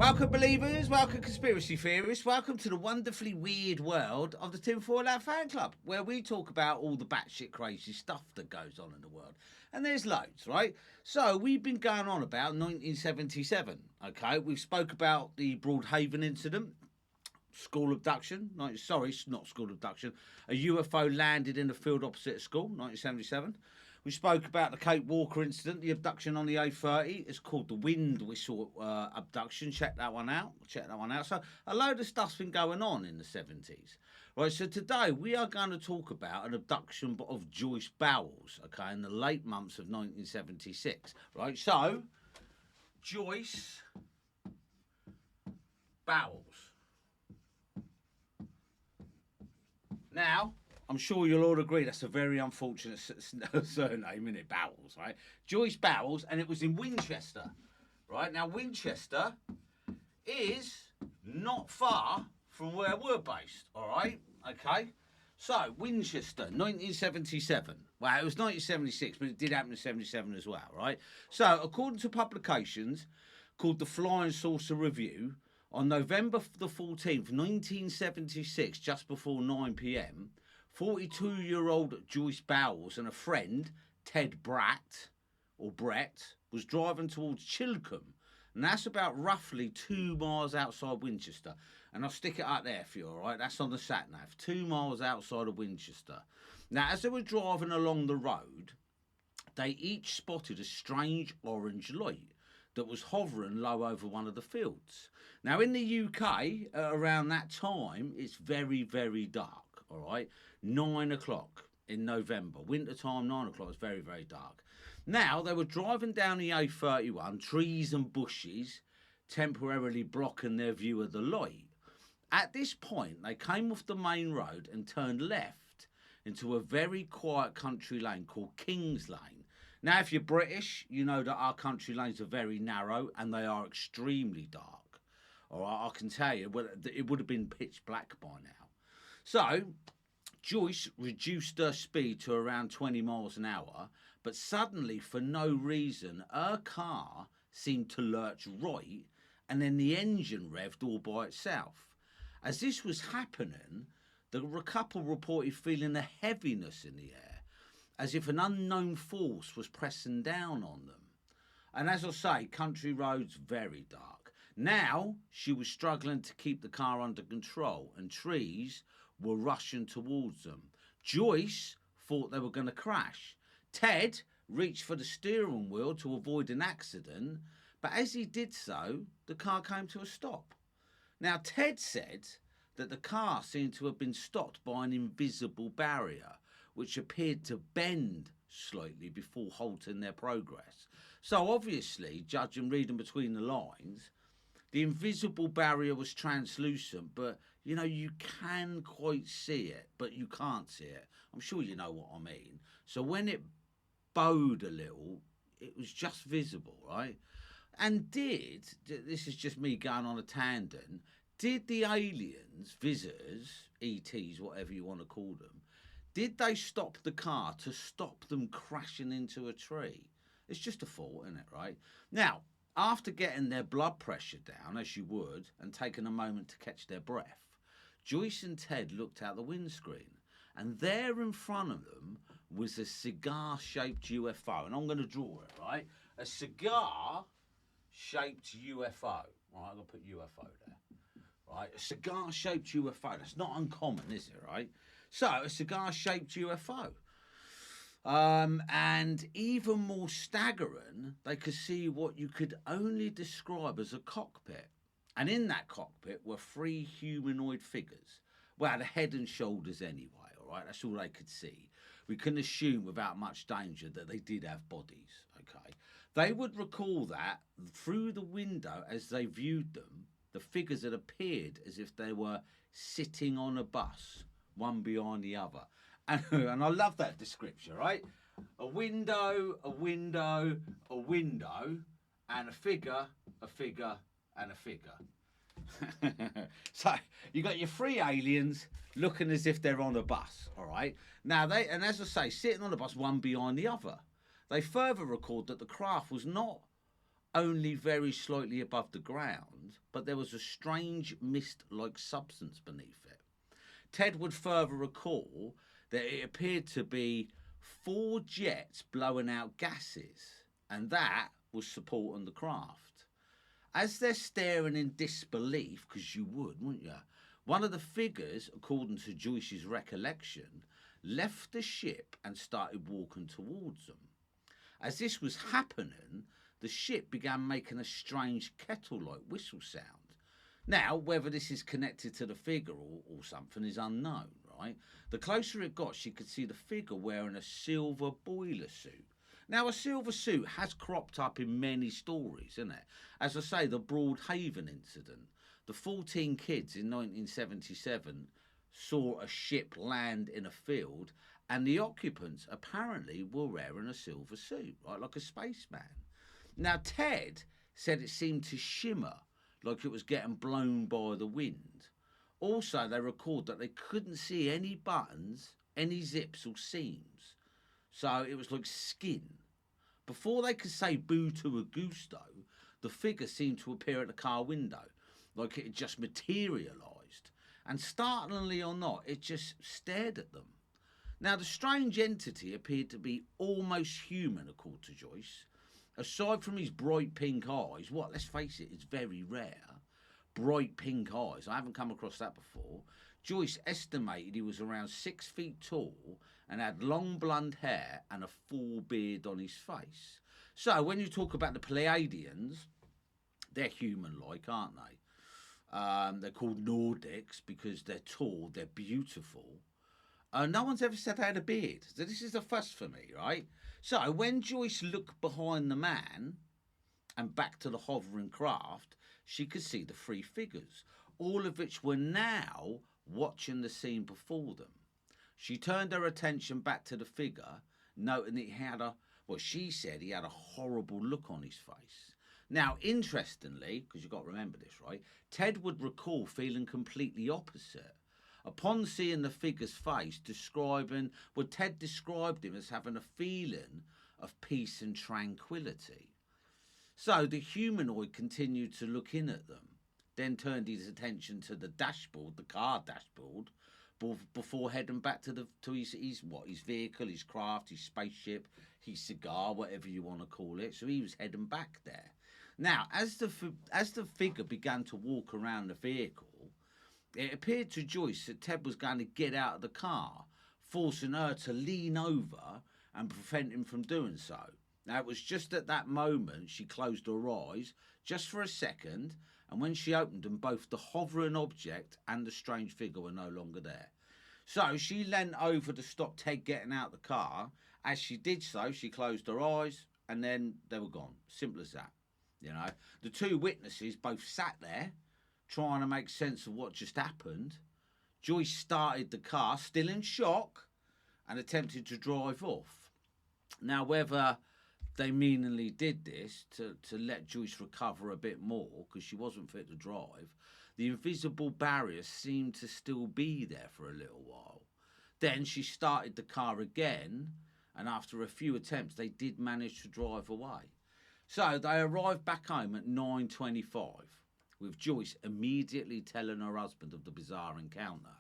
Welcome, believers. Welcome, conspiracy theorists. Welcome to the wonderfully weird world of the Tinfoil Hat Fan Club, where we talk about all the batshit crazy stuff that goes on in the world. And there's loads, right? So we've been going on about 1977, okay? We've spoke about the Broadhaven incident, school abduction. Sorry, not school abduction. A UFO landed in the field opposite a school, 1977. We spoke about the Kate Walker incident, the abduction on the A30. It's called the Wind Whistle abduction. Check that one out. So a load of stuff's been going on in the 70s. Right, so today we are going to talk about an abduction of Joyce Bowels, okay, in the late months of 1976. Right, so Joyce Bowels. Now, I'm sure you'll all agree that's a very unfortunate surname, isn't it? Bowles, right? Joyce Bowles, and it was in Winchester, right? Now, Winchester is not far from where we're based, all right? Okay? So, Winchester, 1977. Well, it was 1976, but it did happen in 77 as well, right? So, according to publications called the Flying Saucer Review, on November the 14th, 1976, just before 9 p.m., 42-year-old Joyce Bowles and a friend, Ted Brett, was driving towards Chilcombe. And that's about roughly 2 miles outside Winchester. And I'll stick it up there for you, all right? That's on the sat-nav, 2 miles outside of Winchester. Now, as they were driving along the road, they each spotted a strange orange light that was hovering low over one of the fields. Now, in the UK, around that time, it's very, very dark, all right? 9 o'clock in November. Winter time, 9 o'clock, it's very, very dark. Now, they were driving down the A31, trees and bushes temporarily blocking their view of the light. At this point, they came off the main road and turned left into a very quiet country lane called King's Lane. Now, if you're British, you know that our country lanes are very narrow and they are extremely dark. All right, I can tell you, well, it would have been pitch black by now. So, Joyce reduced her speed to around 20 miles an hour, but suddenly, for no reason, her car seemed to lurch right, and then the engine revved all by itself. As this was happening, the couple reported feeling a heaviness in the air, as if an unknown force was pressing down on them. And as I say, country roads, very dark. Now, she was struggling to keep the car under control, and trees were rushing towards them. Joyce thought they were going to crash. Ted reached for the steering wheel to avoid an accident, but as he did so, the car came to a stop. Now, Ted said that the car seemed to have been stopped by an invisible barrier, which appeared to bend slightly before halting their progress. So obviously, judging reading between the lines, the invisible barrier was translucent, but, you know, you can quite see it, but you can't see it. I'm sure you know what I mean. So when it bowed a little, it was just visible, right? And this is just me going on a tangent, did the aliens, visitors, ETs, whatever you want to call them, did they stop the car to stop them crashing into a tree? It's just a thought, isn't it, right? Now, after getting their blood pressure down, as you would, and taking a moment to catch their breath, Joyce and Ted looked out the windscreen, and there in front of them was a cigar-shaped UFO. And I'm going to draw it, right? A cigar-shaped UFO. Right, I'm going to put UFO there. Right, a cigar-shaped UFO. That's not uncommon, is it, right? So, a cigar-shaped UFO. And even more staggering, they could see what you could only describe as a cockpit. And in that cockpit were 3 humanoid figures. Well, the head and shoulders anyway, all right? That's all they could see. We can assume without much danger that they did have bodies, okay? They would recall that through the window as they viewed them, the figures had appeared as if they were sitting on a bus, one behind the other. And I love that description, right? A window, a window, a window, and a figure, and a figure. So you got your 3 aliens looking as if they're on a bus, all right? Now, and as I say, sitting on a bus, one behind the other. They further recalled that the craft was not only very slightly above the ground, but there was a strange mist-like substance beneath it. Ted would further recall that it appeared to be 4 jets blowing out gases, and that was supporting the craft. As they're staring in disbelief, because you would, wouldn't you? One of the figures, according to Joyce's recollection, left the ship and started walking towards them. As this was happening, the ship began making a strange kettle-like whistle sound. Now, whether this is connected to the figure or something is unknown, right? The closer it got, she could see the figure wearing a silver boiler suit. Now, a silver suit has cropped up in many stories, isn't it? As I say, the Broadhaven incident. The 14 kids in 1977 saw a ship land in a field, and the occupants apparently were wearing a silver suit, right, like a spaceman. Now, Ted said it seemed to shimmer like it was getting blown by the wind. Also, they record that they couldn't see any buttons, any zips or seams. So it was like skin. Before they could say boo to a gusto, the figure seemed to appear at the car window, like it had just materialised. And startlingly or not, it just stared at them. Now, the strange entity appeared to be almost human, according to Joyce. Aside from his bright pink eyes, let's face it, it's very rare. Bright pink eyes. I haven't come across that before. Joyce estimated he was around 6 feet tall and had long blonde hair and a full beard on his face. So when you talk about the Pleiadians, they're human-like, aren't they? They're called Nordics because they're tall, they're beautiful. No one's ever said they had a beard. So this is a fuss for me, right? So when Joyce looked behind the man and back to the hovering craft, she could see the 3 figures, all of which were now watching the scene before them. She turned her attention back to the figure, noting that she said he had a horrible look on his face. Now, interestingly, because you've got to remember this, right, Ted would recall feeling completely opposite. Upon seeing the figure's face, Ted described him as having a feeling of peace and tranquility. So the humanoid continued to look in at them, then turned his attention to the dashboard, the car dashboard, before heading back to his vehicle, his craft, his spaceship, his cigar, whatever you want to call it. So he was heading back there. Now, as the figure began to walk around the vehicle, it appeared to Joyce that Ted was going to get out of the car, forcing her to lean over and prevent him from doing so. Now, it was just at that moment she closed her eyes, just for a second, and when she opened them, both the hovering object and the strange figure were no longer there. So she leant over to stop Ted getting out of the car. As she did so, she closed her eyes, and then they were gone. Simple as that. You know, the 2 witnesses both sat there, trying to make sense of what just happened. Joyce started the car, still in shock, and attempted to drive off. Now, whether they meaningly did this to let Joyce recover a bit more, because she wasn't fit to drive, the invisible barrier seemed to still be there for a little while. Then she started the car again, and after a few attempts, they did manage to drive away. So they arrived back home at 9:25. With Joyce immediately telling her husband of the bizarre encounter.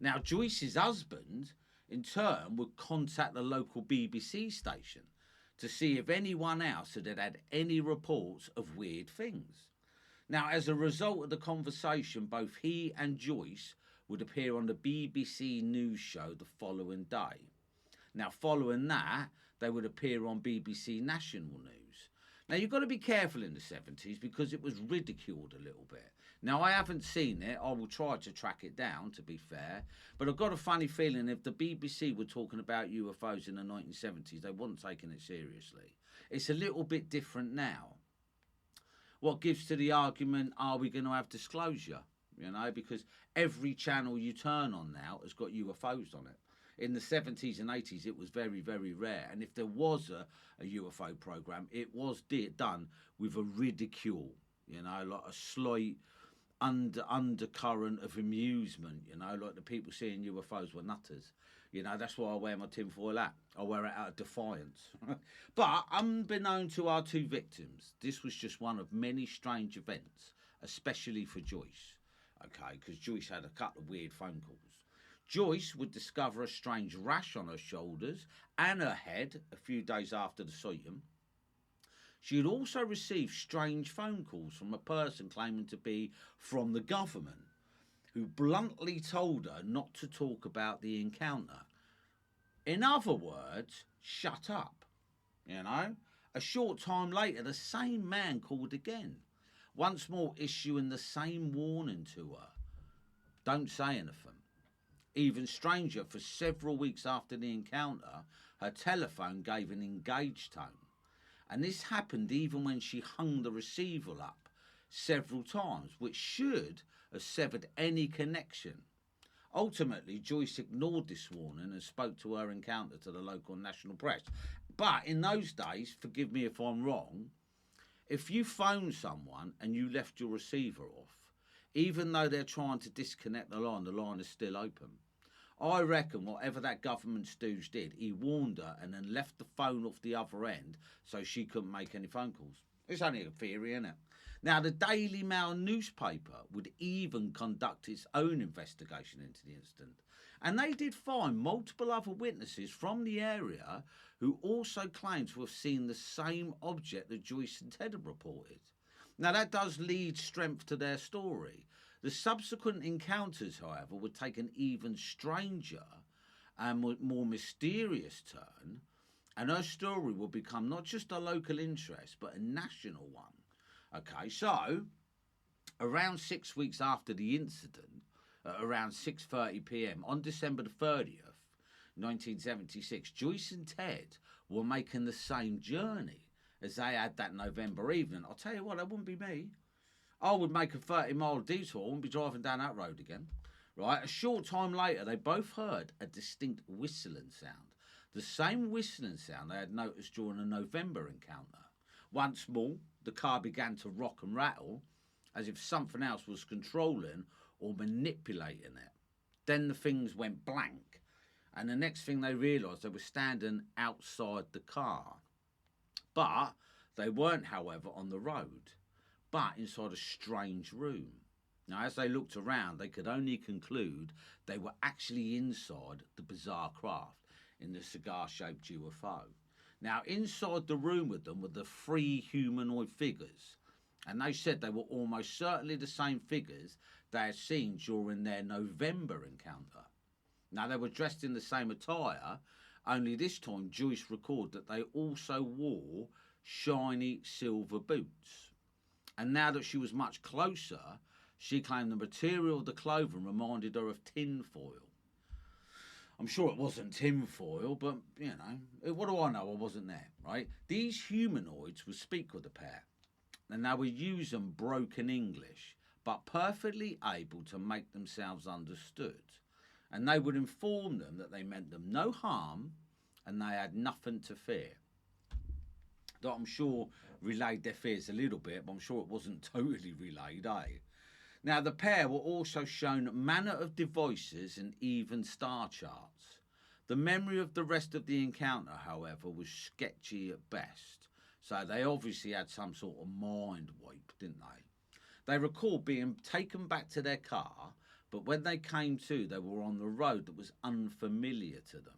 Now, Joyce's husband, in turn, would contact the local BBC station to see if anyone else had any reports of weird things. Now, as a result of the conversation, both he and Joyce would appear on the BBC news show the following day. Now, following that, they would appear on BBC National News. Now, you've got to be careful in the 70s because it was ridiculed a little bit. Now, I haven't seen it. I will try to track it down, to be fair. But I've got a funny feeling if the BBC were talking about UFOs in the 1970s, they weren't taking it seriously. It's a little bit different now. What gives to the argument, are we going to have disclosure? You know, because every channel you turn on now has got UFOs on it. In the 70s and 80s, it was very, very rare. And if there was a UFO program, it was done with a ridicule, you know, like a slight undercurrent of amusement, you know, like the people seeing UFOs were nutters. You know, that's why I wear my tinfoil hat. I wear it out of defiance. But unbeknown to our two victims, this was just one of many strange events, especially for Joyce. Okay, because Joyce had a couple of weird phone calls. Joyce would discover a strange rash on her shoulders and her head a few days after the sighting. She had also received strange phone calls from a person claiming to be from the government, who bluntly told her not to talk about the encounter. In other words, shut up. You know? A short time later, the same man called again, once more issuing the same warning to her. Don't say anything. Even stranger, for several weeks after the encounter, her telephone gave an engaged tone. And this happened even when she hung the receiver up several times, which should have severed any connection. Ultimately, Joyce ignored this warning and spoke to her encounter to the local national press. But in those days, forgive me if I'm wrong, if you phoned someone and you left your receiver off, even though they're trying to disconnect the line is still open. I reckon whatever that government stooge did, he warned her and then left the phone off the other end so she couldn't make any phone calls. It's only a theory, isn't it? Now, the Daily Mail newspaper would even conduct its own investigation into the incident. And they did find multiple other witnesses from the area who also claimed to have seen the same object that Joyce and Ted had reported. Now, that does lead strength to their story. The subsequent encounters, however, would take an even stranger and more mysterious turn, and her story will become not just a local interest, but a national one. Okay, so around 6 weeks after the incident, around 6:30 p.m. on December the 30th, 1976, Joyce and Ted were making the same journey as they had that November evening. I'll tell you what, that wouldn't be me. I would make a 30-mile detour and be driving down that road again. Right, a short time later, they both heard a distinct whistling sound. The same whistling sound they had noticed during a November encounter. Once more, the car began to rock and rattle as if something else was controlling or manipulating it. Then the things went blank, and the next thing they realised, they were standing outside the car. But they weren't, however, on the road, but inside a strange room. Now, as they looked around, they could only conclude they were actually inside the bizarre craft in the cigar-shaped UFO. Now, inside the room with them were the three humanoid figures, and they said they were almost certainly the same figures they had seen during their November encounter. Now, they were dressed in the same attire, only this time Joyce recalled that they also wore shiny silver boots. And now that she was much closer, she claimed the material of the clothing reminded her of tin foil. I'm sure it wasn't tin foil, but, you know, what do I know? I wasn't there, right? These humanoids would speak with the pair, and they were using broken English, but perfectly able to make themselves understood. And they would inform them that they meant them no harm and they had nothing to fear. That I'm sure relayed their fears a little bit, but I'm sure it wasn't totally relayed, eh? Now, the pair were also shown manner of devices and even star charts. The memory of the rest of the encounter, however, was sketchy at best. So they obviously had some sort of mind wipe, didn't they? They recall being taken back to their car, but when they came to, they were on the road that was unfamiliar to them.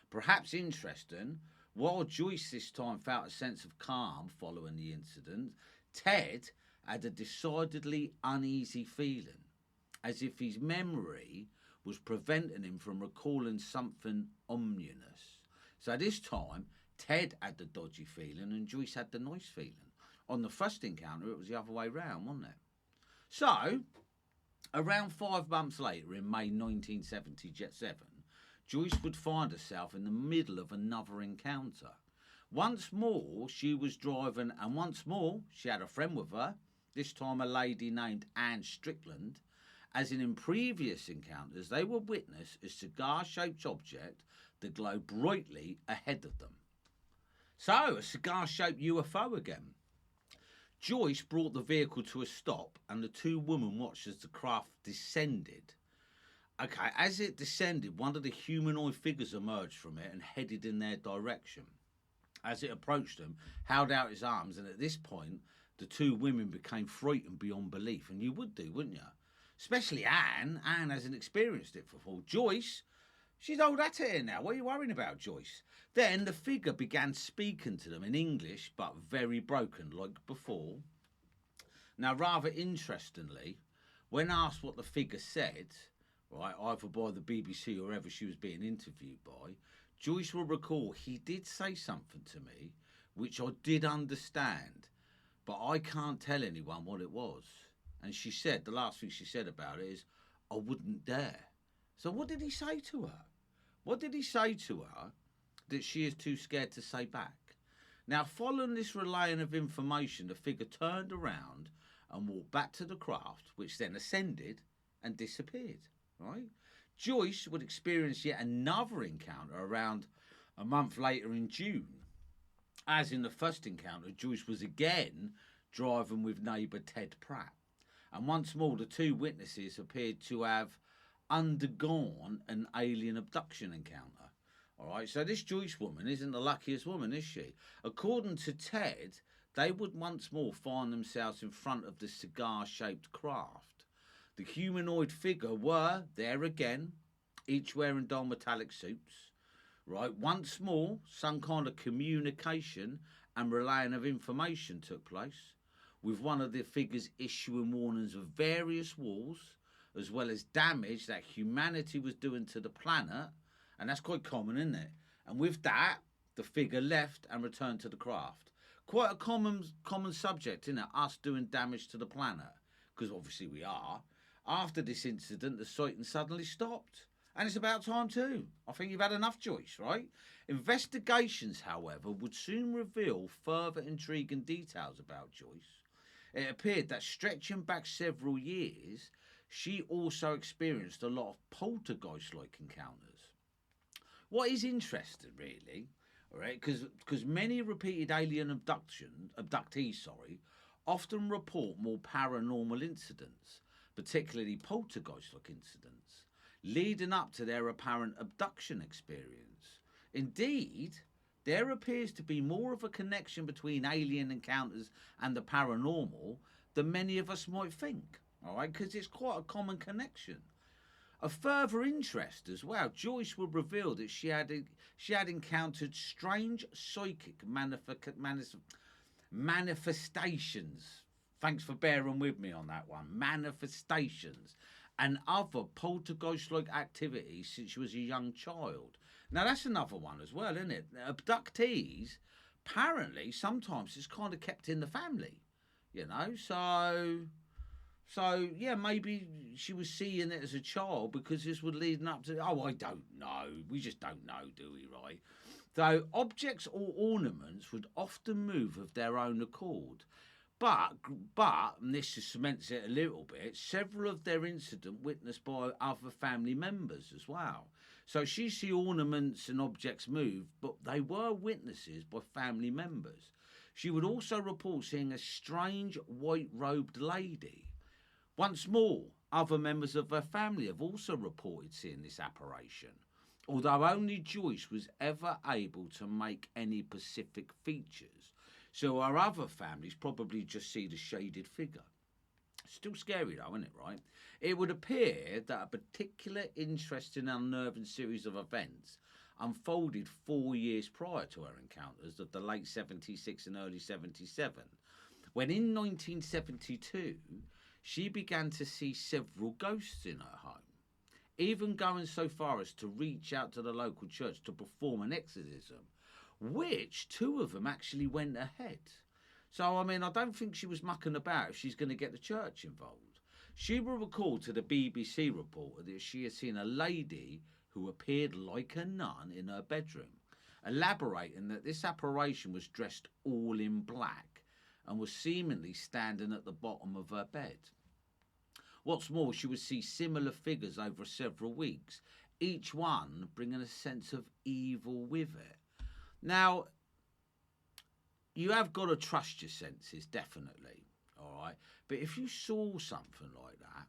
Perhaps interesting, while Joyce this time felt a sense of calm following the incident, Ted had a decidedly uneasy feeling, as if his memory was preventing him from recalling something ominous. So this time, Ted had the dodgy feeling and Joyce had the nice feeling. On the first encounter, it was the other way round, wasn't it? So, around 5 months later, in May 1970, Jet 7, Joyce would find herself in the middle of another encounter. Once more, she was driving, and once more, she had a friend with her, this time a lady named Anne Strickland. As in previous encounters, they would witness a cigar-shaped object that glowed brightly ahead of them. So, a cigar-shaped UFO again. Joyce brought the vehicle to a stop, and the two women watched as the craft descended. Okay, as it descended, one of the humanoid figures emerged from it and headed in their direction. As it approached them, held out his arms, and at this point, the two women became frightened beyond belief. And you would do, wouldn't you? Especially Anne. Anne hasn't experienced it before. Joyce, she's old at it here now. What are you worrying about, Joyce? Then the figure began speaking to them in English, but very broken, like before. Now, rather interestingly, when asked what the figure said, right, either by the BBC or whoever she was being interviewed by, Joyce will recall he did say something to me, which I did understand, but I can't tell anyone what it was. And she said, the last thing she said about it is, I wouldn't dare. So what did he say to her? What did he say to her that she is too scared to say back? Now, following this relaying of information, the figure turned around and walked back to the craft, which then ascended and disappeared, right? Joyce would experience yet another encounter around a month later in June. As in the first encounter, Joyce was again driving with neighbour Ted Pratt. And once more, the two witnesses appeared to have undergone an alien abduction encounter. All right, so this Joyce woman isn't the luckiest woman, is she? According to Ted, they would once more find themselves in front of the cigar-shaped craft. The humanoid figure were there again, each wearing dull metallic suits. Right, once more, some kind of communication and relaying of information took place, with one of the figures issuing warnings of various wars, as well as damage that humanity was doing to the planet, and that's quite common, isn't it? And with that, the figure left and returned to the craft. Quite a common subject, isn't it? Us doing damage to the planet, because obviously we are. After this incident, the sighting suddenly stopped. And it's about time too. I think you've had enough, Joyce, right? Investigations, however, would soon reveal further intriguing details about Joyce. It appeared that stretching back several years, she also experienced a lot of poltergeist-like encounters. What is interesting, really, all right, because many repeated alien abductees, often report more paranormal incidents, particularly poltergeist-like incidents, leading up to their apparent abduction experience. Indeed, there appears to be more of a connection between alien encounters and the paranormal than many of us might think, all right, because it's quite a common connection. Of further interest as well, Joyce would reveal that she had encountered strange psychic manifestations. Thanks for bearing with me on that one. Manifestations and other poltergeist-like activities since she was a young child. Now, that's another one as well, isn't it? Abductees, apparently, sometimes it's kind of kept in the family, you know? So, yeah, maybe she was seeing it as a child because this would lead up to, I don't know. We just don't know, do we, right? Though objects or ornaments would often move of their own accord. But, and this just cements it a little bit, several of their incidents witnessed by other family members as well. So she see ornaments and objects move, but they were witnesses by family members. She would also report seeing a strange white-robed lady. Once more, other members of her family have also reported seeing this apparition, although only Joyce was ever able to make any specific features. So our other families probably just see the shaded figure. Still scary though, isn't it, right? It would appear that a particular interesting and unnerving series of events unfolded 4 years prior to her encounters of the late 76 and early 77, when in 1972, she began to see several ghosts in her home, even going so far as to reach out to the local church to perform an exorcism, which 2 of them actually went ahead. So, I mean, I don't think she was mucking about if she's going to get the church involved. She will recall to the BBC reporter that she had seen a lady who appeared like a nun in her bedroom, elaborating that this apparition was dressed all in black and was seemingly standing at the bottom of her bed. What's more, she would see similar figures over several weeks, each one bringing a sense of evil with it. Now, you have got to trust your senses, definitely, all right? But if you saw something like that,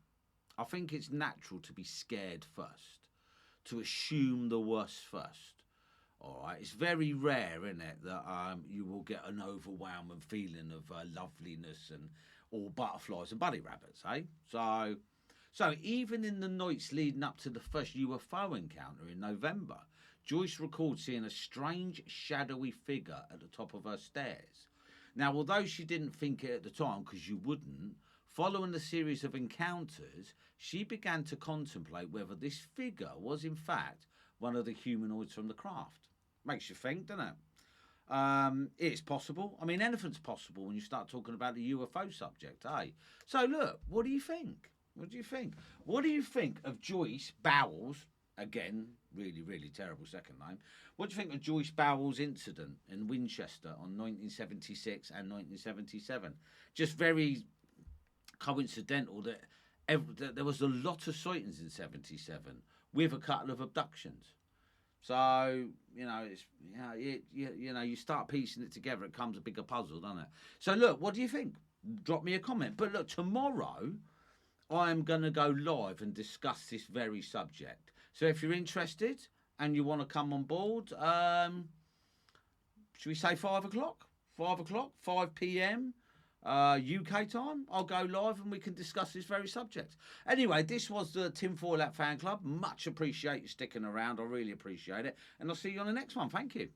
I think it's natural to be scared first, to assume the worst first. All right, it's very rare, isn't it, that you will get an overwhelming feeling of loveliness and all butterflies and bunny rabbits, eh? So even in the nights leading up to the first UFO encounter in November, Joyce records seeing a strange, shadowy figure at the top of her stairs. Now, although she didn't think it at the time, because you wouldn't, following the series of encounters, she began to contemplate whether this figure was in fact one of the humanoids from the craft. Makes you think, doesn't it? It's possible. I mean, anything's possible when you start talking about the UFO subject, eh? So, look, what do you think? What do you think? What do you think of Joyce Bowels? Again, really, really terrible second name. What do you think of Joyce Bowles' incident in Winchester on 1976 and 1977? Just very coincidental that there was a lot of sightings in 77 with a couple of abductions. So, you know, it's you know, you start piecing it together, it comes a bigger puzzle, doesn't it? So, look, what do you think? Drop me a comment. But look, tomorrow I'm going to go live and discuss this very subject. So if you're interested and you want to come on board, should we say 5 o'clock? 5 o'clock, 5 p.m. UK time. I'll go live and we can discuss this very subject. Anyway, this was the Tinfoil Hat Fan Club. Much appreciate you sticking around. I really appreciate it. And I'll see you on the next one. Thank you.